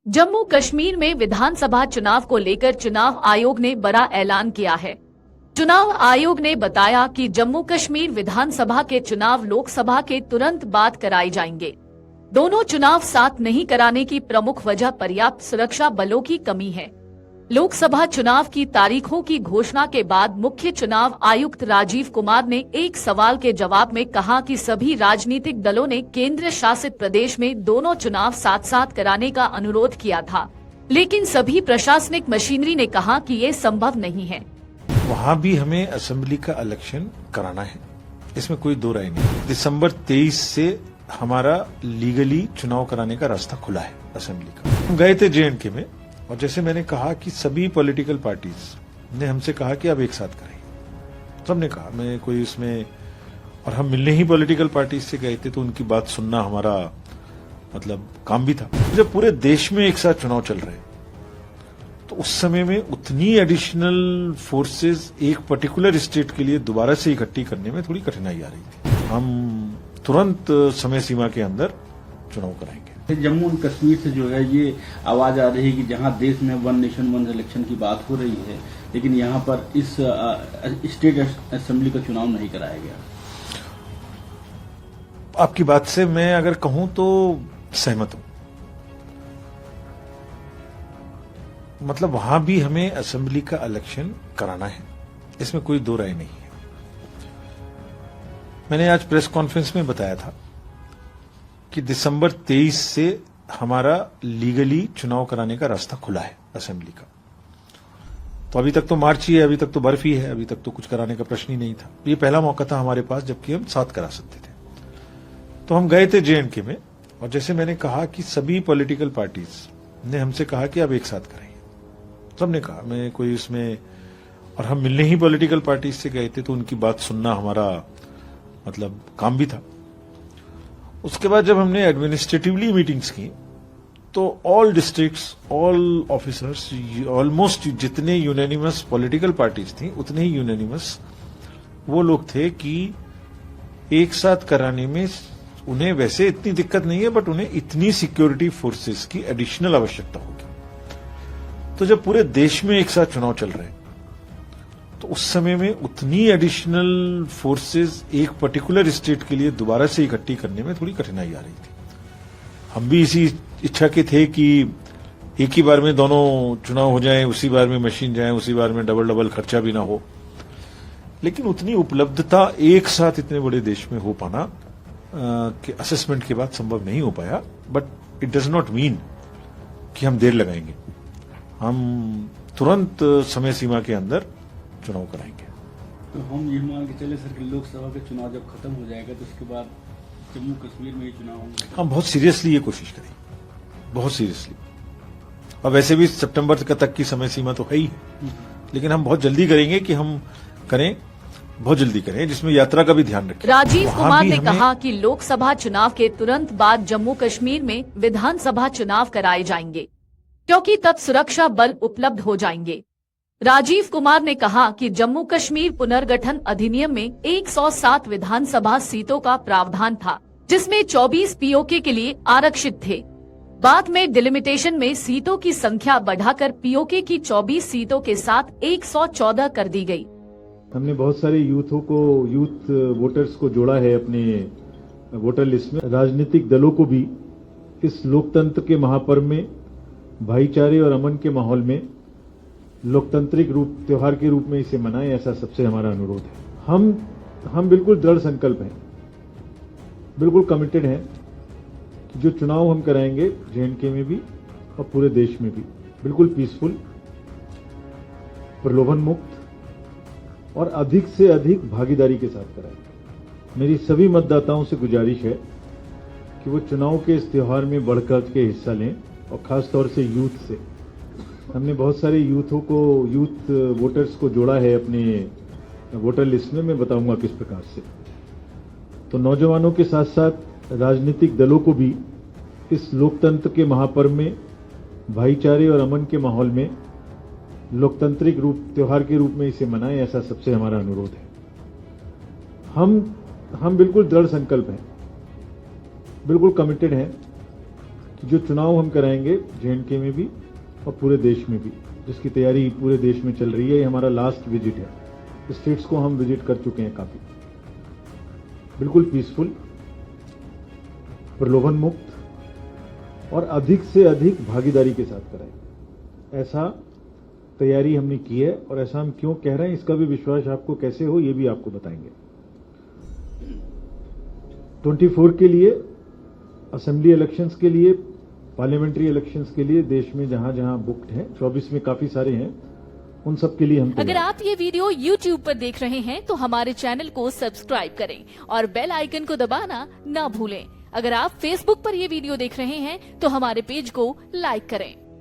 जम्मू कश्मीर में विधानसभा चुनाव को लेकर चुनाव आयोग ने बड़ा ऐलान किया है। चुनाव आयोग ने बताया कि जम्मू कश्मीर विधानसभा के चुनाव लोकसभा के तुरंत बाद कराए जाएंगे। दोनों चुनाव साथ नहीं कराने की प्रमुख वजह पर्याप्त सुरक्षा बलों की कमी है। लोकसभा चुनाव की तारीखों की घोषणा के बाद मुख्य चुनाव आयुक्त राजीव कुमार ने एक सवाल के जवाब में कहा कि सभी राजनीतिक दलों ने केंद्र शासित प्रदेश में दोनों चुनाव साथ साथ कराने का अनुरोध किया था, लेकिन सभी प्रशासनिक मशीनरी ने कहा कि ये संभव नहीं है। वहाँ भी हमें असेंबली का इलेक्शन कराना है, इसमें कोई दो राय नहीं। दिसंबर 23 से हमारा लीगली चुनाव कराने का रास्ता खुला है असेंबली का। हम गए थे J&K में, और जैसे मैंने कहा कि सभी पॉलिटिकल पार्टीज ने हमसे कहा कि आप एक साथ करें। सबने कहा, मैं कोई इसमें, और हम मिलने ही पॉलिटिकल पार्टीज से गए थे तो उनकी बात सुनना हमारा मतलब काम भी था। जब पूरे देश में एक साथ चुनाव चल रहे तो उस समय में उतनी एडिशनल फोर्सेस एक पर्टिकुलर स्टेट के लिए दोबारा से इकट्ठी करने में थोड़ी कठिनाई आ रही थी। हम तुरंत समय सीमा के अंदर चुनाव कराएंगे। जम्मू और कश्मीर से जो है ये आवाज आ रही है कि जहां देश में वन नेशन वन इलेक्शन की बात हो रही है, लेकिन यहां पर इस स्टेट असेंबली का चुनाव नहीं कराया गया। आपकी बात से मैं अगर कहूं तो सहमत हूं। मतलब वहां भी हमें असेंबली का इलेक्शन कराना है, इसमें कोई दो राय नहीं है। मैंने आज प्रेस कॉन्फ्रेंस में बताया था कि दिसंबर 23 से हमारा लीगली चुनाव कराने का रास्ता खुला है असेंबली का। तो अभी तक तो मार्च ही है, अभी तक तो बर्फ ही है, अभी तक तो कुछ कराने का प्रश्न ही नहीं था। ये पहला मौका था हमारे पास जबकि हम साथ करा सकते थे। तो हम गए थे J&K में, और जैसे मैंने कहा कि सभी पॉलिटिकल पार्टीज ने हमसे कहा कि आप एक साथ करें। सबने कहा, मैं कोई इसमें, और हम मिलने ही पॉलिटिकल पार्टीज से गए थे तो उनकी बात सुनना हमारा मतलब काम भी था। उसके बाद जब हमने एडमिनिस्ट्रेटिवली मीटिंग्स की तो all districts, all officers, almost जितने यूनानिमस पॉलिटिकल पार्टीज थी उतने ही यूनानिमस वो लोग थे कि एक साथ कराने में उन्हें वैसे इतनी दिक्कत नहीं है, बट उन्हें इतनी सिक्योरिटी फोर्सेस की एडिशनल आवश्यकता होगी। तो जब पूरे देश में एक साथ चुनाव चल रहे तो उस समय में उतनी एडिशनल फोर्सेस एक पर्टिकुलर स्टेट के लिए दोबारा से इकट्ठी करने में थोड़ी कठिनाई आ रही थी। हम भी इसी इच्छा के थे कि एक ही बार में दोनों चुनाव हो जाएं, उसी बार में मशीन जाए, उसी बार में डबल डबल खर्चा भी ना हो। लेकिन उतनी उपलब्धता एक साथ इतने बड़े देश में हो पाना कि असेसमेंट के बाद संभव नहीं हो पाया। But it does not mean कि हम देर लगाएंगे। हम तुरंत समय सीमा के अंदर चुनाव कराएंगे। तो हम ये मान के चले सर कि लोकसभा के चुनाव जब खत्म हो जाएगा तो उसके बाद जम्मू कश्मीर में ही चुनाव होंगे। हम बहुत सीरियसली ये कोशिश करें, बहुत सीरियसली। और वैसे भी सितंबर तक की समय सीमा तो है ही, लेकिन हम बहुत जल्दी करेंगे कि हम करें, बहुत जल्दी करें, जिसमें यात्रा का भी ध्यान रखें। राजीव कुमार ने कहा कि लोकसभा चुनाव के तुरंत बाद जम्मू कश्मीर में विधानसभा चुनाव कराए जाएंगे, क्योंकि तब सुरक्षा बल उपलब्ध हो जाएंगे। राजीव कुमार ने कहा कि जम्मू कश्मीर पुनर्गठन अधिनियम में 107 विधानसभा सीटों का प्रावधान था, जिसमें 24 पीओके के लिए आरक्षित थे। बाद में डिलिमिटेशन में सीटों की संख्या बढ़ाकर पीओके की 24 सीटों के साथ 114 कर दी गई। हमने बहुत सारे यूथ वोटर्स को जोड़ा है अपने वोटर लिस्ट में। राजनीतिक दलों को भी इस लोकतंत्र के महापर्व में भाईचारे और अमन के माहौल में लोकतांत्रिक त्योहार के रूप में इसे मनाएं, ऐसा सबसे हमारा अनुरोध है। हम बिल्कुल दृढ़ संकल्प हैं, बिल्कुल कमिटेड हैं कि जो चुनाव हम कराएंगे J&K में भी और पूरे देश में भी बिल्कुल पीसफुल, प्रलोभन मुक्त और अधिक से अधिक भागीदारी के साथ कराएंगे। मेरी सभी मतदाताओं से गुजारिश है कि वो चुनाव के इस त्योहार में बढ़-चढ़ के हिस्सा लें, और खासतौर से यूथ से। हमने बहुत सारे यूथ वोटर्स को जोड़ा है अपने वोटर लिस्ट में। मैं बताऊंगा किस प्रकार से। तो नौजवानों के साथ साथ राजनीतिक दलों को भी इस लोकतंत्र के महापर्व में भाईचारे और अमन के माहौल में लोकतांत्रिक त्योहार के रूप में इसे मनाएं, ऐसा सबसे हमारा अनुरोध है। हम बिल्कुल दृढ़ संकल्प हैं, बिल्कुल कमिटेड हैं कि जो चुनाव हम कराएंगे J&K में भी और पूरे देश में भी, जिसकी तैयारी पूरे देश में चल रही है, ये हमारा लास्ट विजिट है। स्टेट्स को हम विजिट कर चुके हैं काफी, बिल्कुल पीसफुल, प्रलोभन मुक्त और अधिक से अधिक भागीदारी के साथ कराएंगे। ऐसा तैयारी हमने की है और ऐसा हम क्यों कह रहे हैं इसका भी विश्वास आपको कैसे हो ये भी आपको बताएंगे। 24 के लिए, असेंबली इलेक्शंस के लिए, पार्लियामेंट्री इलेक्शंस के लिए देश में जहां जहां बुक्ड हैं, 24 में काफी सारे हैं, उन सब के लिए हम अगर आप ये वीडियो YouTube पर देख रहे हैं तो हमारे चैनल को सब्सक्राइब करें और बेल आइकन को दबाना ना भूलें। अगर आप Facebook पर ये वीडियो देख रहे हैं तो हमारे पेज को लाइक करें।